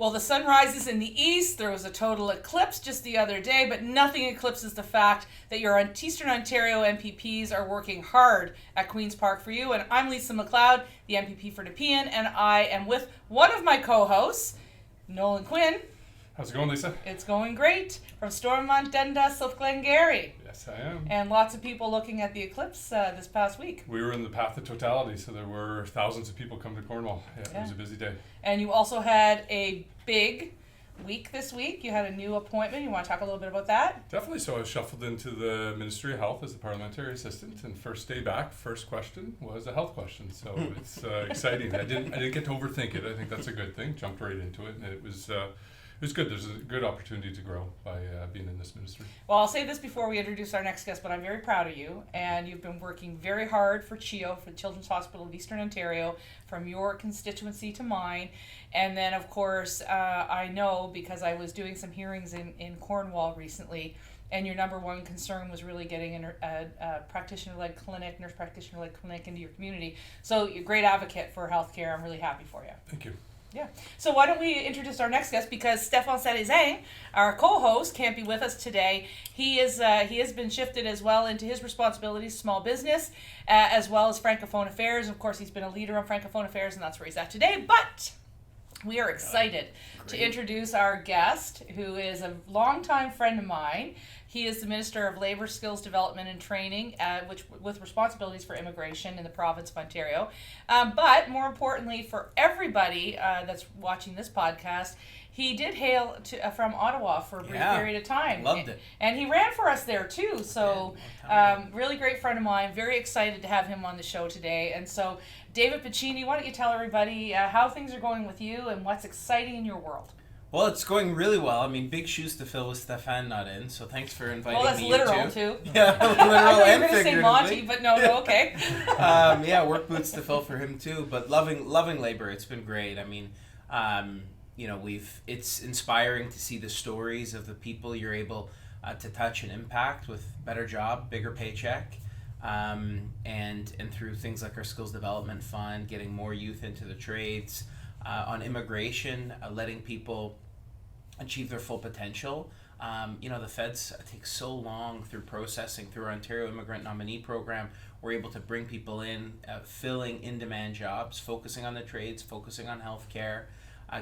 Well, the sun rises in the east. There was a total eclipse just the other day, but nothing eclipses the fact that your Eastern Ontario MPPs are working hard at Queen's Park for you. And I'm Lisa MacLeod, the MPP for Nepean, and I am with one of my co-hosts, Nolan Quinn. How's it going, Lisa? It's going great. From Stormont, Dundas, South Glengarry. Yes, I am. And lots of people looking at the eclipse this past week. We were in the path of totality, so there were thousands of people come to Cornwall. Yeah, it was a busy day. And you also had a big week this week. You had a new appointment. You want to talk a little bit about that? Definitely. So I was shuffled into the Ministry of Health as the parliamentary assistant, and first day back, first question was a health question. So it's exciting. I didn't get to overthink it. I think that's a good thing. Jumped right into it, and it was good. There's a good opportunity to grow by being in this ministry. Well, I'll say this before we introduce our next guest, but I'm very proud of you, and you've been working very hard for CHEO, for the Children's Hospital of Eastern Ontario, from your constituency to mine. And then, of course, I know because I was doing some hearings in Cornwall recently, and your number one concern was really getting a practitioner-led clinic, nurse practitioner-led clinic into your community. So you're a great advocate for healthcare. I'm really happy for you. Thank you. Yeah. So why don't we introduce our next guest, because Stéphane Salazin, our co-host, can't be with us today. He has been shifted as well into his responsibilities, small business, as well as Francophone Affairs. Of course, he's been a leader on Francophone Affairs, and that's where he's at today. But we are excited to introduce our guest, who is a longtime friend of mine. He is the Minister of Labour, Skills Development and Training, with responsibilities for immigration in the province of Ontario. But more importantly, for everybody that's watching this podcast, he did hail from Ottawa for a brief period of time. Loved it. And he ran for us there too. So really great friend of mine. Very excited to have him on the show today. And so David Piccini, why don't you tell everybody how things are going with you and what's exciting in your world? Well, it's going really well. I mean, big shoes to fill with Stéphane not in, so thanks for inviting me. Well, that's literal, too. Yeah, literal and I thought you were going to say Monty, but no, okay. Work boots to fill for him, too. But loving labor. It's been great. I mean, it's inspiring to see the stories of the people you're able to touch and impact with better job, bigger paycheck, and through things like our Skills Development Fund, getting more youth into the trades, on immigration, letting people achieve their full potential. The feds take so long through processing, through our Ontario Immigrant Nominee Program. We're able to bring people in, filling in-demand jobs, focusing on the trades, focusing on healthcare,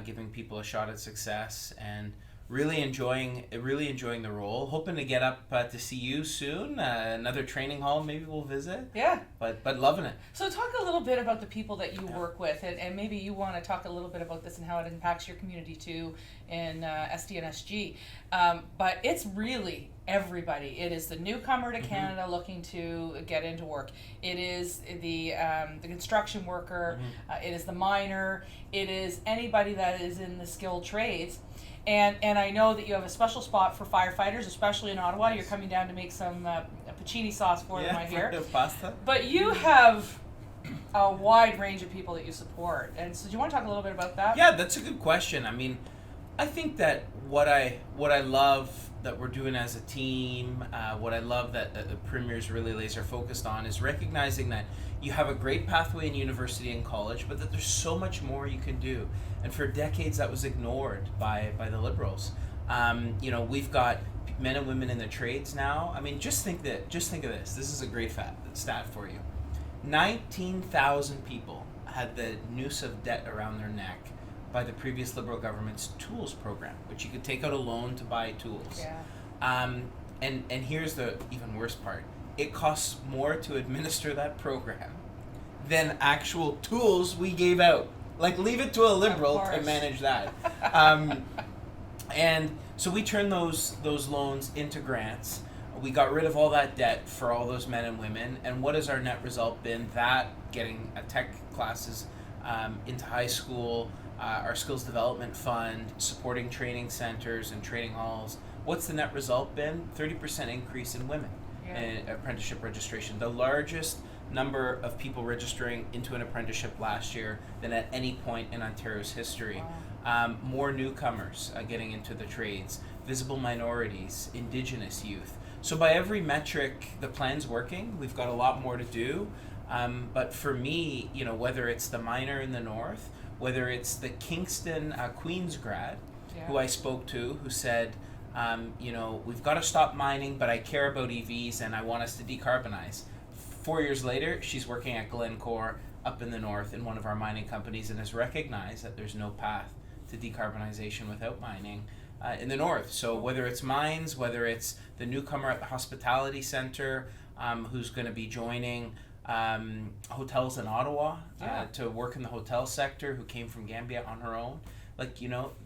giving people a shot at success, and really enjoying the role. Hoping to get up to see you soon. Another training hall, maybe we'll visit. Yeah. But loving it. So talk a little bit about the people that you work with, and maybe you want to talk a little bit about this and how it impacts your community too in SDNSG. But it's really everybody. It is the newcomer to Canada looking to get into work. It is the construction worker. It is the miner. It is anybody that is in the skilled trades. And I know that you have a special spot for firefighters, especially in Ottawa. You're coming down to make some Piccini sauce for them, I hear. Pasta. But you have a wide range of people that you support. And so do you want to talk a little bit about that? Yeah, that's a good question. I mean, I think that what I love that we're doing as a team, what I love that the Premier's really laser focused on is recognizing that you have a great pathway in university and college, but that there's so much more you can do. And for decades that was ignored by the Liberals. We've got men and women in the trades now. I mean, just think of this. This is a great stat for you. 19,000 people had the noose of debt around their neck by the previous Liberal government's tools program, which you could take out a loan to buy tools. Yeah. And here's the even worse part. It costs more to administer that program than actual tools we gave out. Like, leave it to a Liberal to manage that. And so we turned those loans into grants. We got rid of all that debt for all those men and women. And what has our net result been? That getting tech classes into high school, our Skills Development Fund, supporting training centers and training halls. What's the net result been? 30% increase in women in apprenticeship registration. The largest number of people registering into an apprenticeship last year than at any point in Ontario's history. Wow. More newcomers getting into the trades, visible minorities, Indigenous youth. So by every metric, the plan's working. We've got a lot more to do. But for me, whether it's the miner in the north whether it's the Kingston Queens grad Yeah. who I spoke to, who said, we've got to stop mining, but I care about EVs and I want us to decarbonize. 4 years later, she's working at Glengarry up in the north in one of our mining companies and has recognized that there's no path to decarbonization without mining in the north. So whether it's mines, whether it's the newcomer at the hospitality center who's going to be joining hotels in Ottawa to work in the hotel sector, who came from Gambia on her own.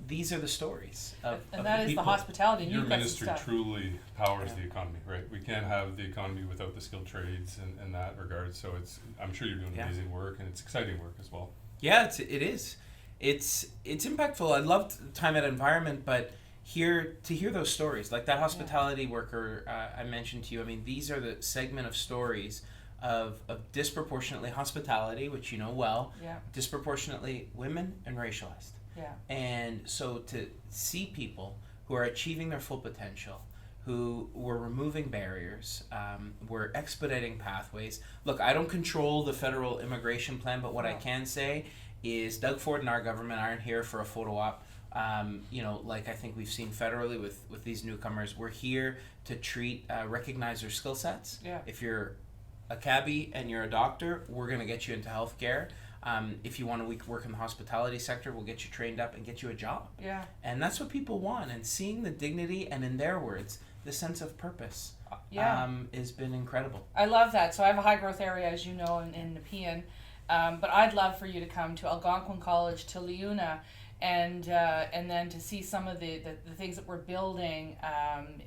These are the stories of that the is people. the hospitality. Your You've got some ministry stuff. truly powers the economy, right? We can't have the economy without the skilled trades in that regard. So I'm sure you're doing amazing work, and it's exciting work as well. Yeah, it is. It's impactful. I loved time at Environment, but to hear those stories, like that hospitality worker I mentioned to you. I mean, these are the segment of stories of disproportionately hospitality, which you know well, disproportionately women and racialized. Yeah. And so to see people who are achieving their full potential, who were removing barriers, were expediting pathways. Look, I don't control the federal immigration plan, but what I can say is Doug Ford and our government aren't here for a photo op. Like I think we've seen federally with these newcomers. We're here to recognize their skill sets. Yeah. If you're a cabbie and you're a doctor, we're going to get you into healthcare. If you want to work in the hospitality sector, we'll get you trained up and get you a job. Yeah. And that's what people want. And seeing the dignity and, in their words, the sense of purpose has been incredible. I love that. So I have a high growth area, as you know, in Nepean. But I'd love for you to come to Algonquin College, to Liuna, and then to see some of the things that we're building,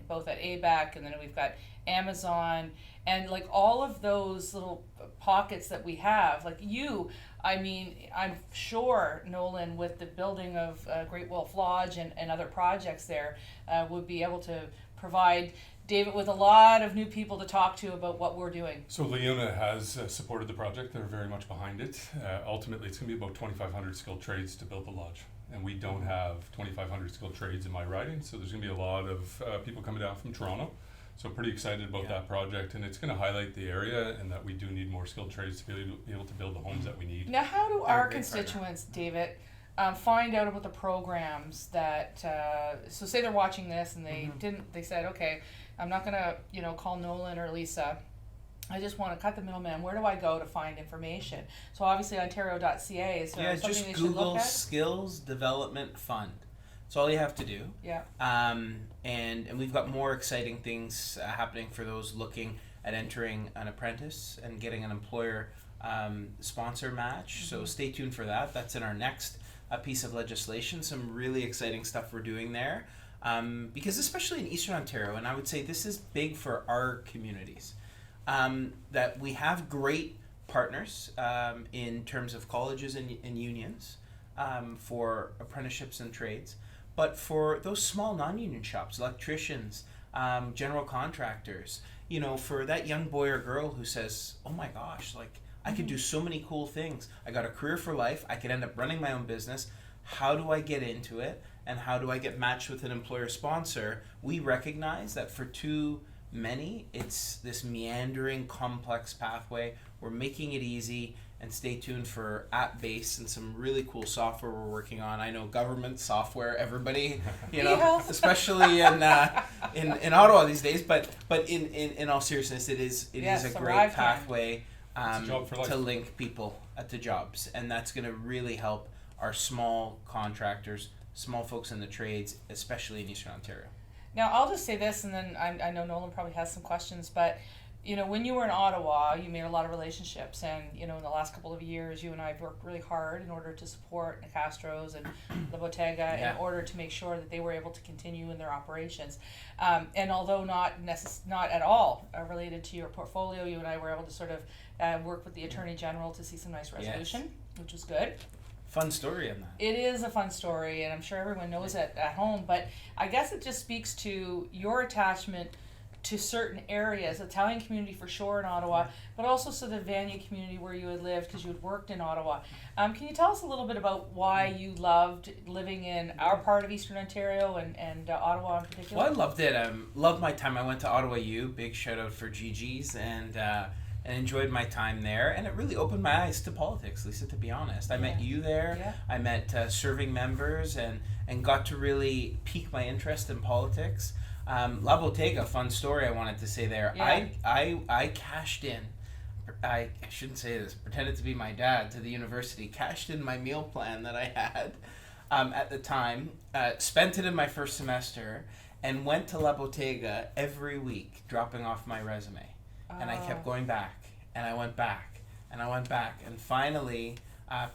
both at ABAC, and then we've got Amazon, and like all of those little pockets that we have. Like I'm sure Nolan, with the building of Great Wolf Lodge and other projects there, would be able to provide David with a lot of new people to talk to about what we're doing. So Liuna has supported the project. They're very much behind it. Ultimately, it's going to be about 2,500 skilled trades to build the lodge. And we don't have 2,500 skilled trades in my riding, so there's going to be a lot of people coming down from Toronto. So pretty excited about that project, and it's going to highlight the area and that we do need more skilled trades to be able to build the homes that we need. Now, how do our constituents, David, find out about the programs that? So say they're watching this and they said, okay, I'm not going to call Nolan or Lisa. I just want to cut the middleman. Where do I go to find information? So obviously Ontario.ca is something just they should Google look at? Skills Development Fund. That's all you have to do. Yeah. And we've got more exciting things happening for those looking at entering an apprentice and getting an employer sponsor match. So stay tuned for that. That's in our next piece of legislation. Some really exciting stuff we're doing there. Because especially in Eastern Ontario, and I would say this is big for our communities, that we have great partners in terms of colleges and unions for apprenticeships and trades. But for those small non-union shops, electricians, general contractors, for that young boy or girl who says, oh my gosh, like I could do so many cool things. I got a career for life. I could end up running my own business. How do I get into it? And how do I get matched with an employer sponsor? We recognize that for too many, it's this meandering, complex pathway. We're making it easy. And stay tuned for app-based and some really cool software we're working on. I know government software, everybody, especially in Ottawa these days. But in all seriousness, it is a great pathway to link people to jobs, and that's going to really help our small contractors, small folks in the trades, especially in Eastern Ontario. Now I'll just say this, and then I know Nolan probably has some questions, but. When you were in Ottawa, you made a lot of relationships, and in the last couple of years, you and I have worked really hard in order to support Nicastro's and La Bottega in order to make sure that they were able to continue in their operations. And although not at all related to your portfolio, you and I were able to sort of work with the Attorney General to see some nice resolution, which was good. Fun story on that. It is a fun story, and I'm sure everyone knows it at home, but I guess it just speaks to your attachment to certain areas, Italian community for sure in Ottawa, but also the Vanier community where you had lived because you had worked in Ottawa. Can you tell us a little bit about why you loved living in our part of Eastern Ontario and Ottawa in particular? Well, I loved it. Loved my time. I went to Ottawa U. Big shout out for Gigi's, and enjoyed my time there. And it really opened my eyes to politics, Lisa, to be honest. I met you there. Yeah. I met serving members and got to really pique my interest in politics. La Bottega, fun story I wanted to say there. Yeah. I cashed in. I shouldn't say this, pretended to be my dad to the university, cashed in my meal plan that I had at the time, spent it in my first semester, and went to La Bottega every week dropping off my resume. And I kept going back, and I went back, and I went back, and finally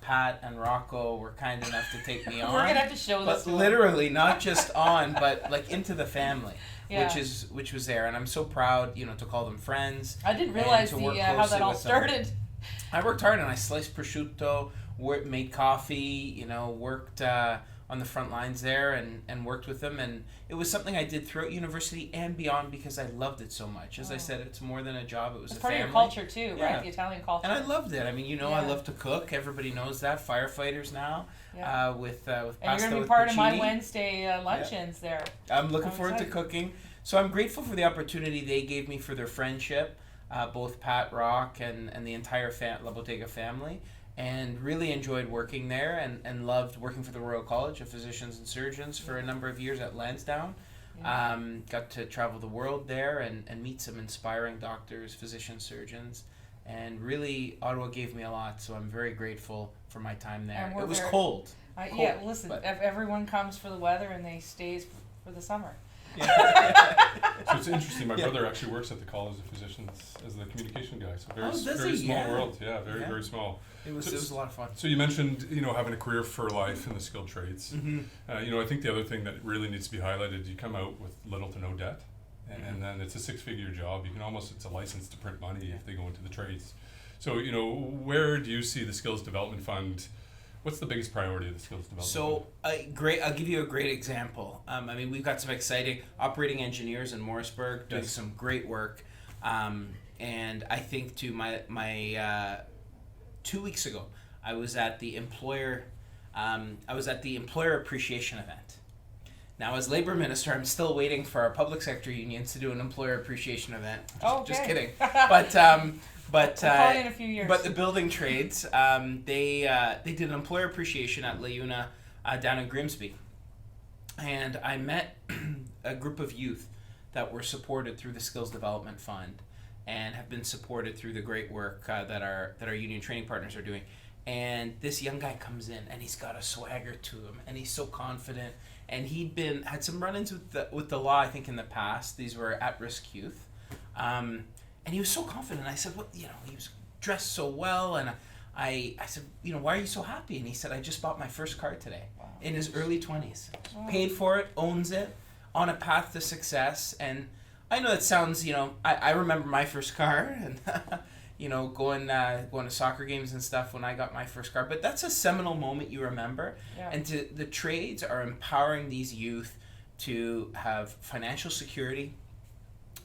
Pat and Rocco were kind enough to take me on. We're gonna have to show this. But literally, not just on, but like into the family, Yeah. which was there, and I'm so proud, to call them friends. I didn't realize and to work how that closely all with them. started. I worked hard, and I sliced prosciutto, made coffee, worked on the front lines there, and worked with them, and it was something I did throughout university and beyond because I loved it so much. As I said, it's more than a job; it was It's a part family. of your culture too, Yeah. right? The Italian culture. And I loved it. I mean, Yeah. I love to cook. Everybody knows that. Firefighters now, Yeah. with And you're pasta gonna be with part of my Piccini. Wednesday luncheons there. I'm looking I'm forward to excited. cooking. So I'm grateful for the opportunity they gave me for their friendship, both Pat, Rock, and the entire La Bottega family, and really enjoyed working there and loved working for the Royal College of Physicians and Surgeons for a number of years at Lansdowne. Yeah. Got to travel the world there and meet some inspiring doctors, physicians, surgeons, and really Ottawa gave me a lot, so I'm very grateful for my time there. And we're It was very- cold. Yeah, Cold, listen, but- everyone comes for the weather and they stays for the summer. So it's interesting. My brother actually works at the College of Physicians as the communication guy. So very, Oh, does very he? small Yeah. world. Yeah, very, Yeah. very small. It was a lot of fun. So you mentioned, having a career for life in the skilled trades. Mm-hmm. I think the other thing that really needs to be highlighted, you come out with little to no debt, and, Mm-hmm. and then it's a six-figure job. It's a license to print money if they go into the trades. So, where do you see the Skills Development Fund? What's the biggest priority of the Skills Development Fund? I'll give you a great example. We've got some exciting operating engineers in Morrisburg doing Yes. some great work. And I think to my 2 weeks ago, I was at the employer appreciation event. Now, as labor minister, I'm still waiting for our public sector unions to do an employer appreciation event. Just Okay. kidding. But We'll call you in a few years. but the building trades, they did an employer appreciation at LaUna down in Grimsby, and I met a group of youth that were supported through the Skills Development Fund, and have been supported through the great work that our union training partners are doing. And this young guy comes in, and he's got a swagger to him, and he's so confident. And he'd had some run-ins with the law, I think, in the past. These were at-risk youth. And he was so confident. I said, "What?" He was dressed so well, and I said, "Why are you so happy?" And he said, "I just bought my first car today." Wow. In his early 20s, Wow. paid for it, owns it, on a path to success. And I know it sounds, I remember my first car, and going to soccer games and stuff when I got my first car. But that's a seminal moment you remember. Yeah. And the trades are empowering these youth to have financial security,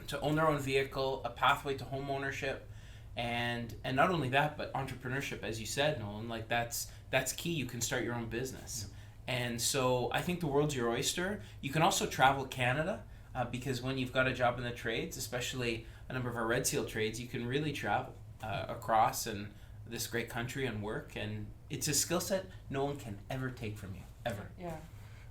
to own their own vehicle, a pathway to home ownership, and not only that, but entrepreneurship, as you said, Nolan. Like that's key. You can start your own business, and so I think the world's your oyster. You can also travel Canada, because when you've got a job in the trades, especially a number of our Red Seal trades, you can really travel across and this great country and work, and it's a skill set no one can ever take from you, ever. Yeah.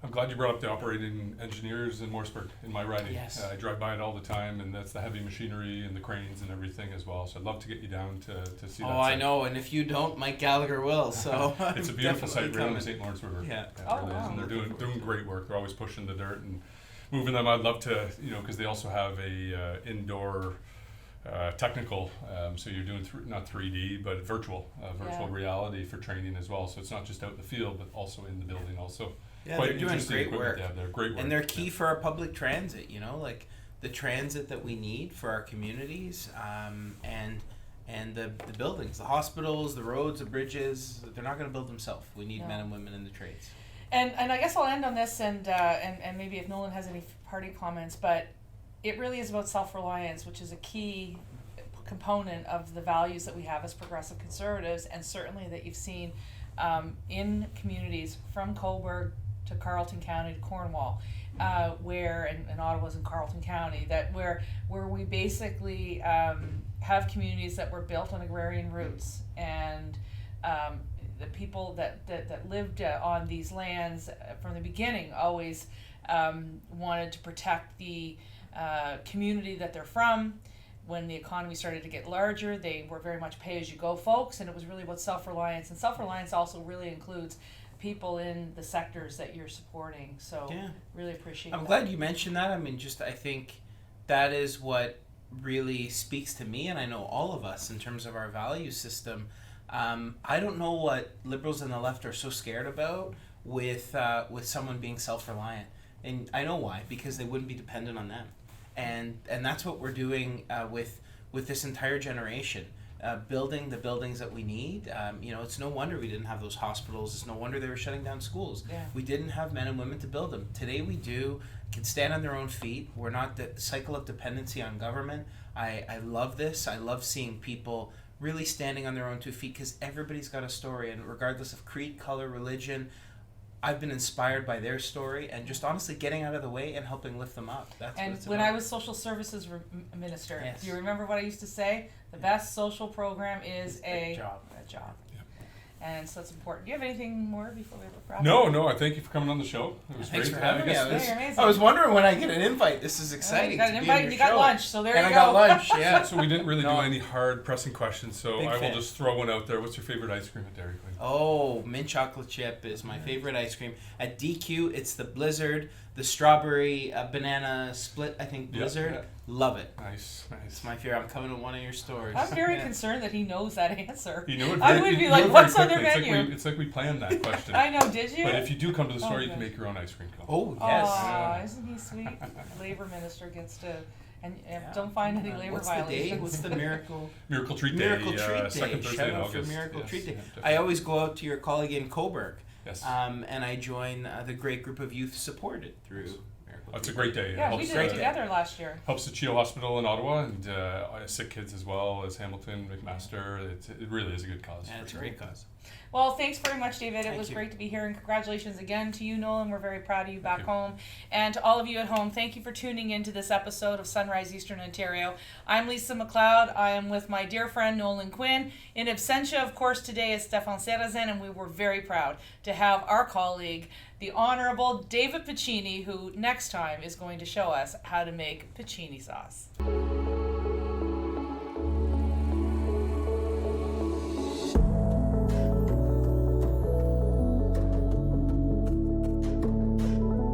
I'm glad you brought up the operating engineers in Morrisburg in my riding. Yes. I drive by it all the time, and that's the heavy machinery and the cranes and everything as well. So I'd love to get you down to see that. Oh, I site. know, and if you don't, Mike Gallagher will. So It's a I'm beautiful definitely site right on coming. the St. Lawrence River. Yeah. It Oh, really is. wow. And they're doing great work. They're always pushing the dirt and moving them. I'd love to, because they also have a indoor technical, so you're doing not 3D, but virtual Yeah. reality for training as well. So it's not just out in the field, but also in the building also. Yeah, Quite they're doing interesting great equipment work. they have there. Great work. And they're key for our public transit, like the transit that we need for our communities, and the buildings, the hospitals, the roads, the bridges. They're not going to build themselves. We need No. men and women in the trades. And I guess I'll end on this, and maybe if Nolan has any party comments, but it really is about self-reliance, which is a key component of the values that we have as progressive conservatives, and certainly that you've seen in communities from Cobourg to Carleton County to Cornwall, where and Ottawa's in Carleton County, that where we basically have communities that were built on agrarian roots, and the people that lived on these lands from the beginning always wanted to protect the community that they're from. When the economy started to get larger, they were very much pay-as-you-go folks, and it was really about self-reliance. And self-reliance also really includes people in the sectors that you're supporting. So really appreciate I'm that. glad you mentioned that. I mean, I think that is what really speaks to me, and I know all of us in terms of our value system. I don't know what Liberals and the left are so scared about with someone being self-reliant. And I know why, because they wouldn't be dependent on them. And that's what we're doing with this entire generation, building the buildings that we need. It's no wonder we didn't have those hospitals. It's no wonder they were shutting down schools. Yeah. We didn't have men and women to build them. Today we do, can stand on their own feet. We're not the cycle of dependency on government. I love this. I love seeing people really standing on their own 2 feet, because everybody's got a story, and regardless of creed, color, religion, I've been inspired by their story, and just honestly getting out of the way and helping lift them up. That's and what it's when about. I was social services minister, Yes. do you remember what I used to say? The best social program is a job. job. And so it's important. Do you have anything more before we wrap? No, I thank you for coming on the show. It was Thanks great. for having me. Yeah, you're amazing. I was wondering when I get an invite. This is You exciting. got an to be invite on and your you got show. lunch, so there and you I go. got lunch, yeah. So we didn't really No. do any hard pressing questions, so Big I will fan. just throw one out there. What's your favorite ice cream at Dairy Queen? Oh, mint chocolate chip is my favorite ice cream. At DQ, it's the Blizzard, the strawberry banana split, I think, Blizzard. Yeah. Love it. Nice. It's my favorite. I'm coming to one of your stores. I'm very Yeah. concerned that he knows that answer. You know it I very- would be you like, know it what's very on their quickly. menu? It's like we planned that question. I know, did you? But if you do come to the store, Oh, you can good. make your own ice cream cone. Oh, yes. Aw, isn't he sweet? Labor minister gets to, and don't find any labor What's violations. the day? What's the miracle? Miracle Treat Day. Miracle Treat Day. Second Thursday Shout in out August. for Miracle Yes, Treat Day. yeah, definitely. I always go out to your colleague in Cobourg, Yes. and I join the great group of youth supported through Miracle It's a Treat great Day. day. Yeah, It we helps, did it together last year. helps the CHEO Hospital in Ottawa and sick kids as well as Hamilton, McMaster. It really is a good cause. And for it's a sure. great cause. Well, thanks very much, David. It Thank was you. great to be here, and congratulations again to you, Nolan. We're very proud of you back you. home. And to all of you at home, thank you for tuning into this episode of Sunrise Eastern Ontario. I'm Lisa MacLeod. I am with my dear friend Nolan Quinn. In absentia, of course, today is Stefan Serrazin, and we were very proud to have our colleague, the Honorable David Piccini, who next time is going to show us how to make Piccini sauce.